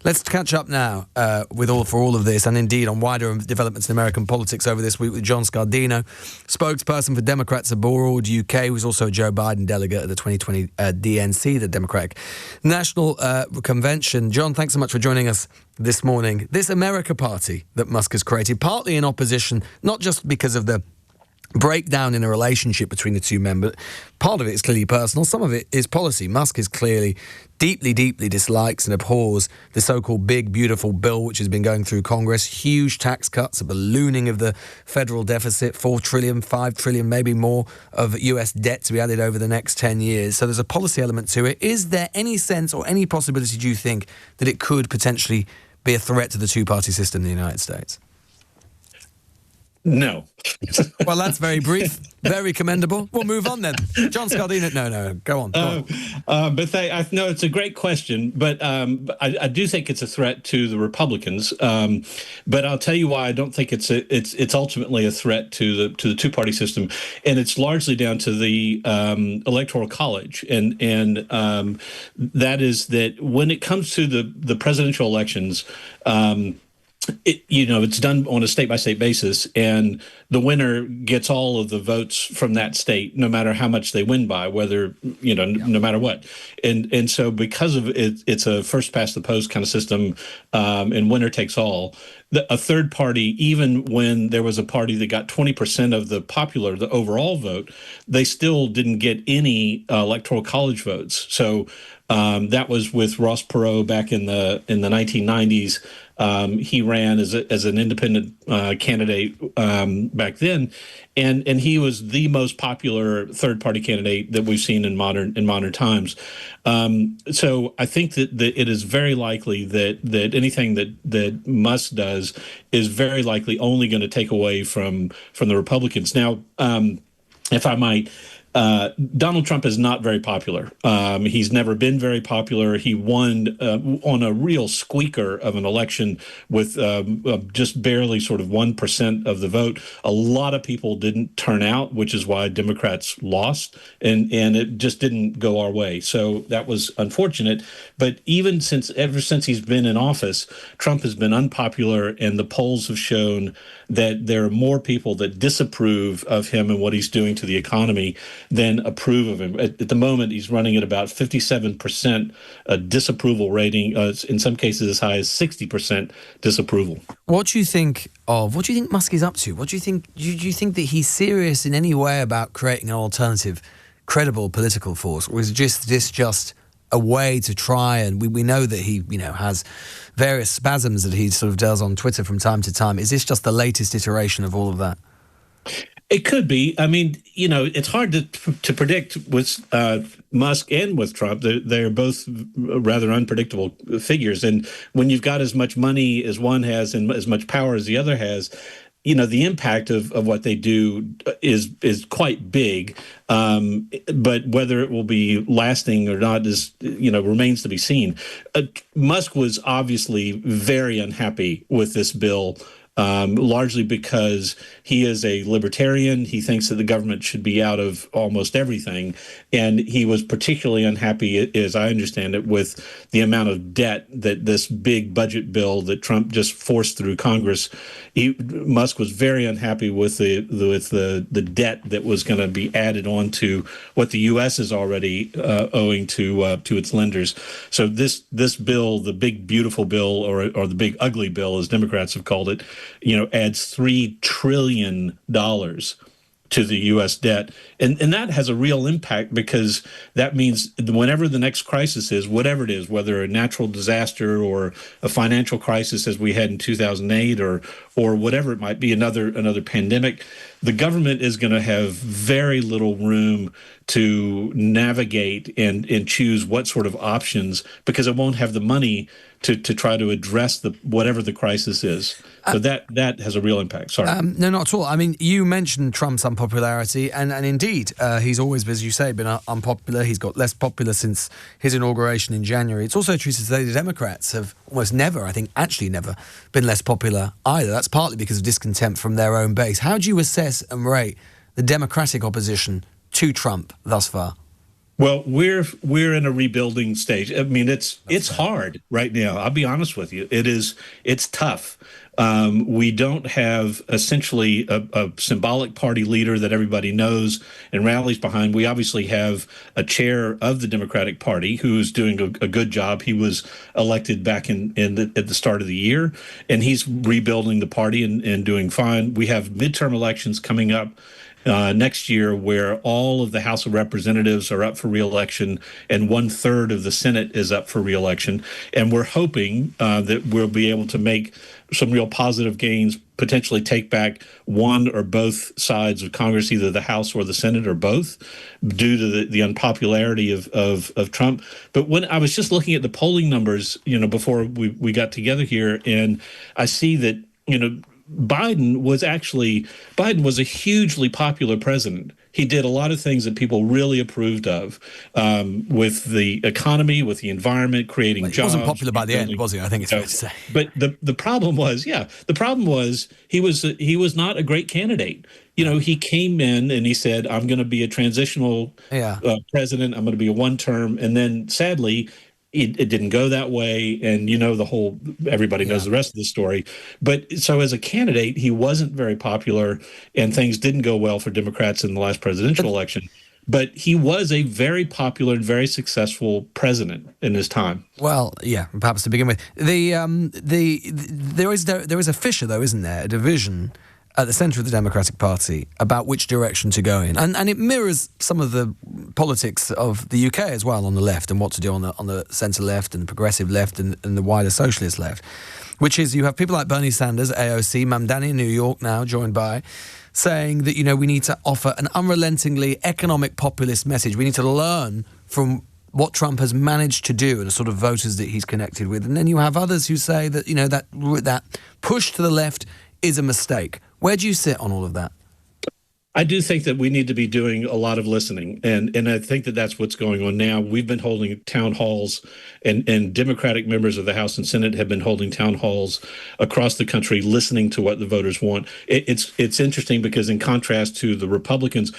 Let's catch up now for all of this, and indeed on wider developments in American politics over this week with John Scardino, spokesperson for Democrats Abroad UK, who's also a Joe Biden delegate at the 2020 DNC, the Democratic National Convention. John, thanks so much for joining us this morning. This America Party that Musk has created, partly in opposition, not just because of the breakdown in a relationship between the two men, but part of it is clearly personal, some of it is policy. Musk is clearly deeply dislikes and abhors the so-called big, beautiful bill which has been going through Congress, huge tax cuts, a ballooning of the federal deficit, 4 trillion, 5 trillion, maybe more of US debt to be added over the next 10 years. So there's a policy element to it. Is there any sense or any possibility, do you think, that it could potentially be a threat to the two-party system in the United States? No. Well, that's very brief, very commendable. We'll move on then. John Scardino, no, go on. No, it's a great question, but I do think it's a threat to the Republicans. But I'll tell you why I don't think it's ultimately a threat to the two-party system, and it's largely down to the Electoral College, and that is that when it comes to the presidential elections. It's done on a state-by-state basis, and the winner gets all of the votes from that state, no matter how much they win by, no matter what. And so because of it, it's a first-past-the-post kind of system, and winner takes all. A third party, even when there was a party that got 20% of the overall vote, they still didn't get any electoral college votes. So that was with Ross Perot back in the 1990s. He ran as an independent candidate back then, and he was the most popular third-party candidate that we've seen in modern times. So I think that it is very likely that anything that Musk does is very likely only going to take away from the Republicans. Now, if I might. Donald Trump is not very popular. He's never been very popular. He won on a real squeaker of an election with just barely sort of 1% of the vote. A lot of people didn't turn out, which is why Democrats lost, and it just didn't go our way. So that was unfortunate. But ever since he's been in office, Trump has been unpopular, and the polls have shown that there are more people that disapprove of him and what he's doing to the economy than approve of him. At the moment, he's running at about 57% disapproval rating, in some cases as high as 60% disapproval. What do you think Musk is up to? What do you think? Do you think that he's serious in any way about creating an alternative, credible political force, or is this just a way to try? And we know that he has various spasms that he sort of does on Twitter from time to time. Is this just the latest iteration of all of that? It could be. I mean, it's hard to predict with Musk and with Trump. They're both rather unpredictable figures. And when you've got as much money as one has and as much power as the other has, the impact of what they do is quite big. But whether it will be lasting or not remains to be seen. Musk was obviously very unhappy with this bill. Largely because he is a libertarian. He thinks that the government should be out of almost everything. And he was particularly unhappy, as I understand it, with the amount of debt that this big budget bill that Trump just forced through Congress. Musk was very unhappy with the debt that was going to be added on to what the U.S. is already owing to its lenders. So this bill, the big beautiful bill, or the big ugly bill, as Democrats have called it, adds $3 trillion to the U.S. debt. And that has a real impact, because that means whenever the next crisis is, whatever it is, whether a natural disaster or a financial crisis as we had in 2008 or whatever it might be, another pandemic, the government is going to have very little room to navigate and choose what sort of options, because it won't have the money to try to address whatever the crisis is. So that has a real impact. Sorry. No, not at all. I mean, you mentioned Trump's unpopularity, and indeed, he's always, as you say, been unpopular. He's got less popular since his inauguration in January. It's also true to say the Democrats have almost never, I think actually never, been less popular either. That's partly because of discontent from their own base. How do you assess and rate the Democratic opposition to Trump thus far? Well, we're in a rebuilding stage. I mean, it's hard right now. I'll be honest with you. It's tough. We don't have essentially a symbolic party leader that everybody knows and rallies behind. We obviously have a chair of the Democratic Party who's doing a good job. He was elected back at the start of the year, and he's rebuilding the party and doing fine. We have midterm elections coming up next year, where all of the House of Representatives are up for reelection and 1/3 of the Senate is up for reelection. And we're hoping that we'll be able to make some real positive gains, potentially take back one or both sides of Congress, either the House or the Senate or both, due to the unpopularity of Trump. But when I was just looking at the polling numbers, before we got together here, and I see that, Biden was a hugely popular president. He did a lot of things that people really approved of, with the economy, with the environment, creating jobs. He wasn't popular by the end, was he? I think it's fair to say. But the problem was, he was not a great candidate. He came in and he said, "I'm going to be a transitional president. I'm going to be a one-term," and then sadly, it didn't go that way, and everybody knows the rest of the story. But so as a candidate, he wasn't very popular, and things didn't go well for Democrats in the last presidential election. But he was a very popular and very successful president in his time. Well, yeah, perhaps to begin with, there is a fissure, though, isn't there? A division at the centre of the Democratic Party about which direction to go in. And it mirrors some of the politics of the UK as well on the left, and what to do on the centre left and the progressive left and the wider socialist left, which is you have people like Bernie Sanders, AOC, Mamdani in New York now joined by, saying that, we need to offer an unrelentingly economic populist message. We need to learn from what Trump has managed to do and the sort of voters that he's connected with. And then you have others who say that, that push to the left is a mistake. Where do you sit on all of that? I do think that we need to be doing a lot of listening, and I think that that's what's going on now. We've been holding town halls, and Democratic members of the House and Senate have been holding town halls across the country, listening to what the voters want. It's interesting because, in contrast to the Republicans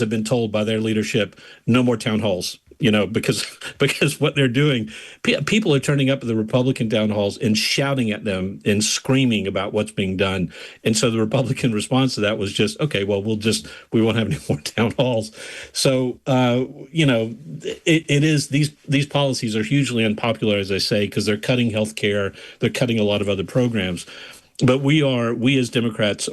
have been told by their leadership, no more town halls. Because what they're doing, people are turning up at the Republican town halls and shouting at them and screaming about what's being done. And so the Republican response to that was just, okay, well, we won't have any more town halls. So, it is, these policies are hugely unpopular, as I say, because they're cutting health care, they're cutting a lot of other programs. But we as Democrats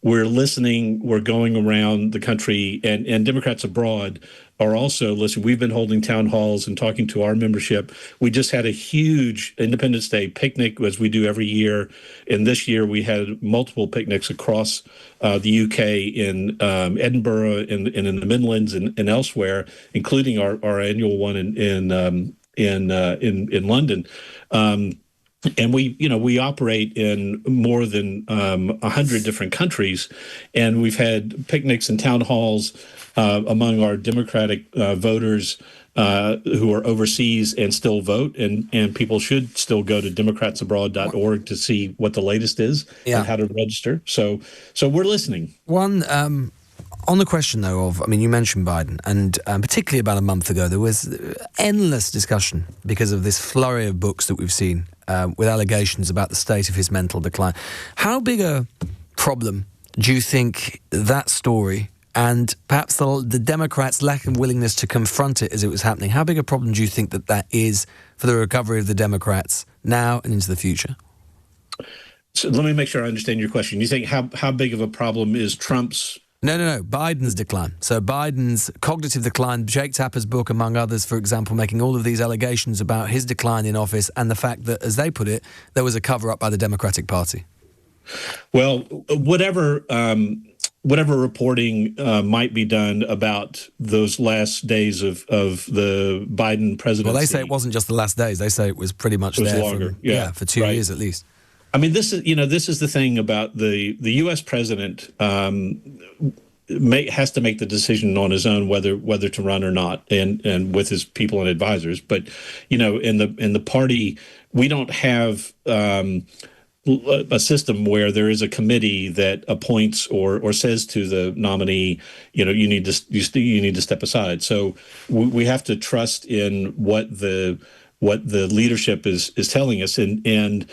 we're listening, we're going around the country, and Democrats abroad are also listening. We've been holding town halls and talking to our membership. We just had a huge Independence Day picnic, as we do every year. And this year we had multiple picnics across the UK, in Edinburgh, and in the Midlands and elsewhere, including our annual one in London. And we operate in more than 100 different countries, and we've had picnics and town halls among our Democratic voters who are overseas and still vote, and people should still go to democratsabroad.org to see what the latest is and how to register. So we're listening. On the question, though, you mentioned Biden, and particularly about a month ago, there was endless discussion because of this flurry of books that we've seen with allegations about the state of his mental decline. How big a problem do you think that story, and perhaps the Democrats' lack of willingness to confront it as it was happening, how big a problem do you think that is for the recovery of the Democrats now and into the future? So let me make sure I understand your question. You think how big of a problem is Trump's... No. Biden's decline. So Biden's cognitive decline, Jake Tapper's book, among others, for example, making all of these allegations about his decline in office and the fact that, as they put it, there was a cover-up by the Democratic Party. Well, whatever reporting might be done about those last days of the Biden presidency. Well, they say it wasn't just the last days. They say it was pretty much there longer. For 2 years at least. I mean, this is the thing about the U.S. president has to make the decision on his own whether to run or not, and with his people and advisors. But in the party, we don't have a system where there is a committee that appoints or says to the nominee, you need to step aside. So we have to trust in what the leadership is telling us, and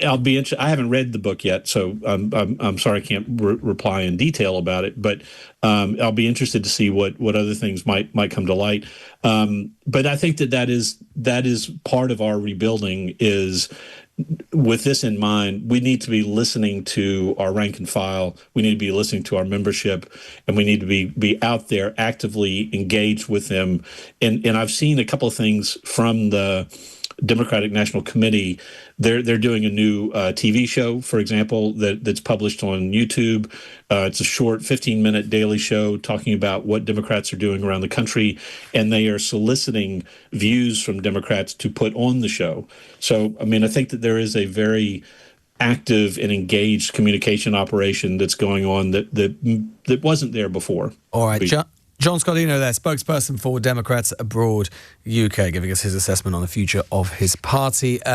I'll be interested. I haven't read the book yet, so I'm sorry I can't reply in detail about it. But I'll be interested to see what other things might come to light. But I think that is part of our rebuilding. Is with this in mind, we need to be listening to our rank and file. We need to be listening to our membership, and we need to be out there actively engaged with them. And I've seen a couple of things from the Democratic National Committee. They're doing a new TV show, for example, that's published on YouTube. It's a short 15-minute daily show talking about what Democrats are doing around the country, and they are soliciting views from Democrats to put on the show. So, I mean, I think that there is a very active and engaged communication operation that's going on that wasn't there before. All right, John Scardino there, spokesperson for Democrats Abroad UK, giving us his assessment on the future of his party.